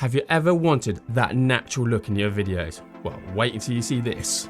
Have you ever wanted that natural look in your videos? Well, wait until you see this.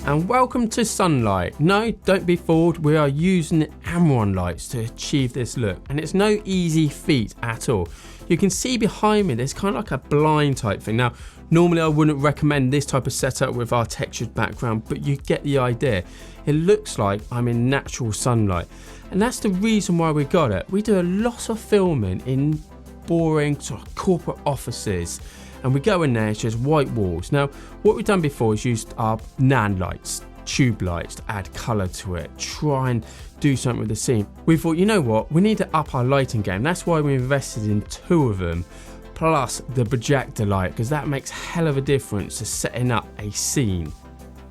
And welcome to Sunlight. No, don't be fooled, we are using Amaran lights to achieve this look, and it's no easy feat at all. You can see behind me there's kind of like a blind type thing. Now, normally I wouldn't recommend this type of setup with our textured background, but you get the idea. It looks like I'm in natural sunlight, and that's the reason why we got it. We do a lot of filming in boring sort of corporate offices, and we go in there, it's just white walls. Now, what we've done before is used our Nanlite tube lights to add colour to it, try and do something with the scene. We thought, you know what, we need to up our lighting game. That's why we invested in 2 of them, plus the projector light, because that makes hell of a difference to setting up a scene.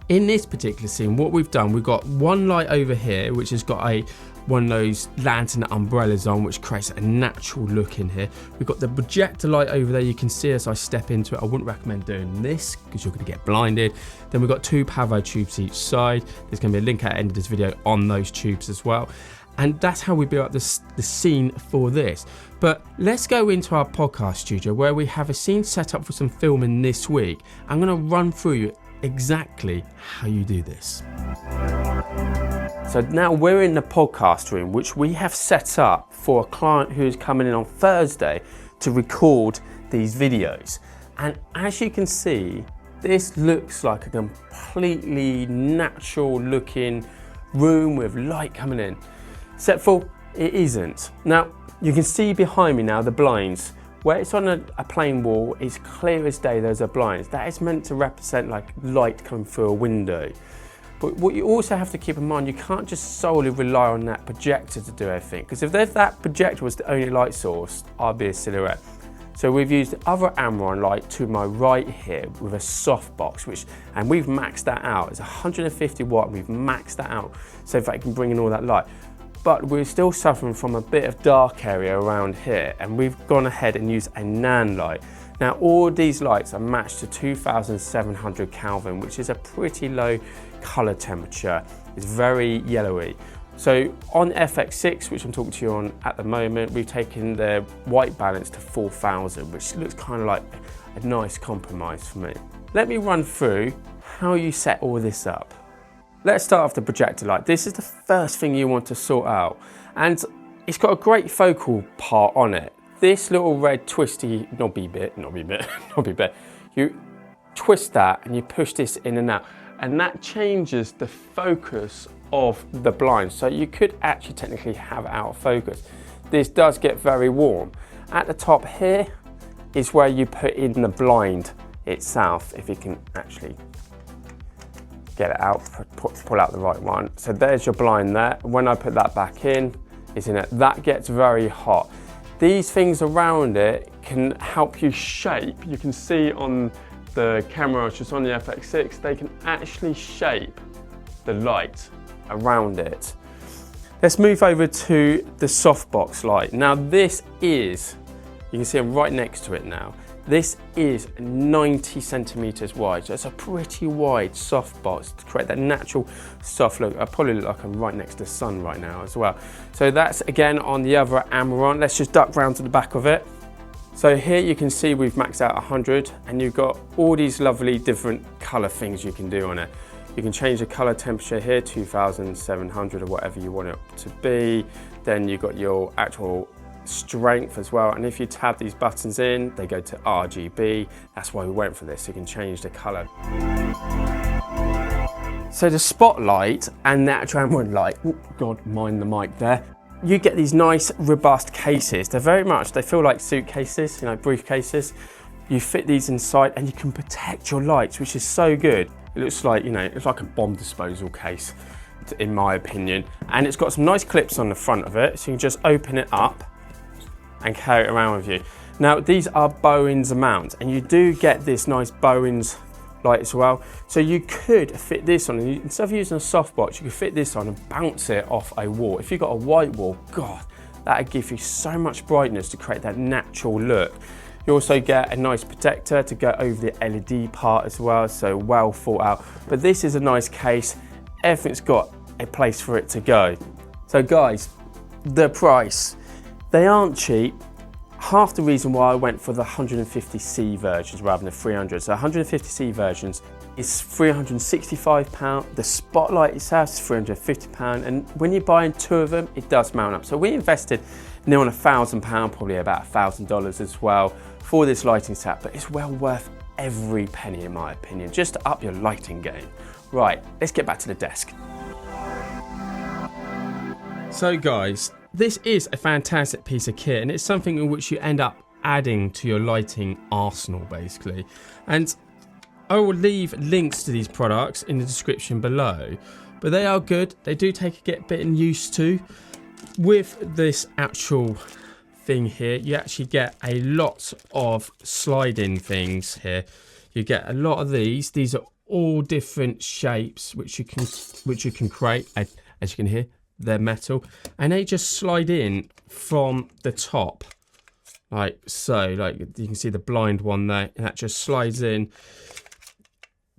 In this particular scene, what we've done, we've got one light over here, which has got one of those lantern umbrellas on, which creates a natural look in here. We've got the projector light over there. You can see as I step into it. I wouldn't recommend doing this because you're going to get blinded. Then we've got 2 Pavo tubes each side. There's going to be a link at the end of this video on those tubes as well. And that's how we built up the scene for this. But let's go into our podcast studio where we have a scene set up for some filming this week. I'm going to run through exactly how you do this. So now we're in the podcast room, which we have set up for a client who is coming in on Thursday to record these videos. And as you can see, this looks like a completely natural looking room with light coming in. Except for it isn't. Now, you can see behind me now the blinds. Where it's on a plain wall, it's clear as day there's a blind. That is meant to represent like light coming through a window. But what you also have to keep in mind, you can't just solely rely on that projector to do everything. Because if that projector was the only light source, I'd be a silhouette. So we've used the other Amaran light to my right here with a Softbox, and we've maxed that out. It's 150 watt, and we've maxed that out so that it can bring in all that light. But we're still suffering from a bit of dark area around here, and we've gone ahead and used a Nanlite. Now, all these lights are matched to 2700 Kelvin, which is a pretty low color temperature. It's very yellowy. So on FX6, which I'm talking to you on at the moment, we've taken the white balance to 4000, which looks kind of like a nice compromise for me. Let me run through how you set all this up. Let's start off the projector light. This is the first thing you want to sort out, and it's got a great focal part on it. This little red twisty knobby bit, you twist that and you push this in and out, and that changes the focus of the blind. So you could actually technically have it out of focus. This does get very warm. At the top here is where you put in the blind itself, if you can actually get it out, pull out the right one. So there's your blind there. When I put that back in, it's in it. That gets very hot. These things around it can help you shape. You can see on the camera, just on the FX6, they can actually shape the light around it. Let's move over to the Softbox light. Now this is, you can see I'm right next to it now. This is 90 centimeters wide, so it's a pretty wide softbox to create that natural soft look. I probably look like I'm right next to the sun right now as well. So that's again on the other Amaran. Let's just duck round to the back of it. So here you can see we've maxed out 100, and you've got all these lovely different color things you can do on it. You can change the color temperature here, 2700 or whatever you want it to be. Then you've got your actual strength as well, and if you tab these buttons in, they go to RGB. That's why we went for this, so you can change the color. So the spotlight and the actual Amaran light, oh God, mind the mic there. You get these nice robust cases. They feel like suitcases, you know, briefcases. You fit these inside and you can protect your lights, which is so good. It looks like, you know, it's like a bomb disposal case, in my opinion. And it's got some nice clips on the front of it, so you can just open it up and carry it around with you. Now these are Bowens mounts, and you do get this nice Bowens light as well. So you could fit this on, and instead of using a softbox, you could fit this on and bounce it off a wall. If you've got a white wall, God, that'd give you so much brightness to create that natural look. You also get a nice protector to go over the LED part as well, so well thought out. But this is a nice case. Everything's got a place for it to go. So guys, the price. They aren't cheap. half the reason why I went for the 150c versions rather than the 300. So 150c versions is £365. The spotlight itself is £350, and when you're buying 2 of them, it does mount up. So we invested near on £1,000, probably about $1,000 as well for this lighting set, but it's well worth every penny in my opinion, just to up your lighting game. Right, let's get back to the desk. So guys, this is a fantastic piece of kit, and it's something in which you end up adding to your lighting arsenal basically. And I will leave links to these products in the description below, but they are good. They do take a bit used to. With this actual thing here, you actually get a lot of sliding things here. You get a lot of these. These are all different shapes which you can create. As you can hear, they're metal, and they just slide in from the top like so. Like you can see the blind one there, and that just slides in.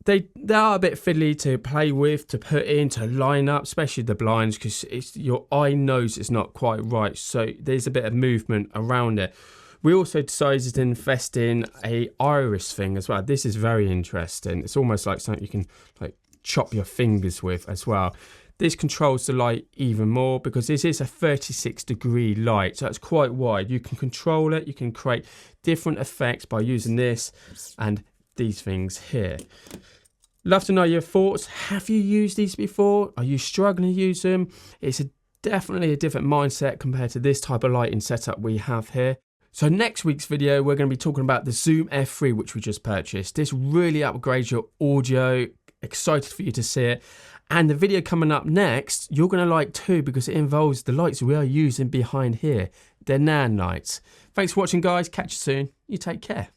They are a bit fiddly to play with, to put in, to line up, especially the blinds, because your eye knows it's not quite right. So there's a bit of movement around it. We also decided to invest in a iris thing as well. This is very interesting. It's almost like something you can like chop your fingers with as well. This controls the light even more because this is a 36-degree light, so it's quite wide. You can control it. You can create different effects by using this and these things here. Love to know your thoughts. Have you used these before? Are you struggling to use them? It's definitely a different mindset compared to this type of lighting setup we have here. So next week's video, we're going to be talking about the Zoom F3, which we just purchased. This really upgrades your audio. Excited for you to see it. And the video coming up next, you're going to like too, because it involves the lights we are using behind here. They're Nanlites. Thanks for watching, guys. Catch you soon. You take care.